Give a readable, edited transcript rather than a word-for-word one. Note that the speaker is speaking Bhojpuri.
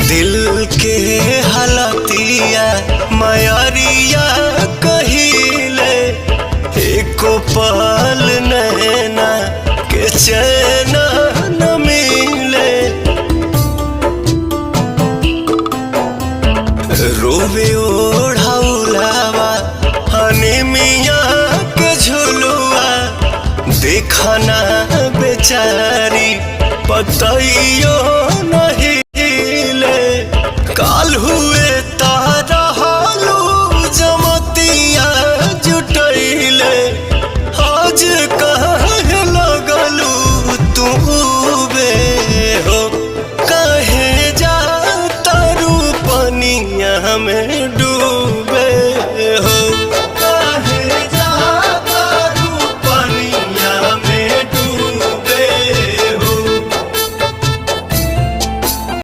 दिल के हलतिया मयरिया कहिले एको पल नैना के चैन न मिले। रोवे ओढ़ाउलावा हनीमिया के झुलुआ देखना बेचारी पतइयो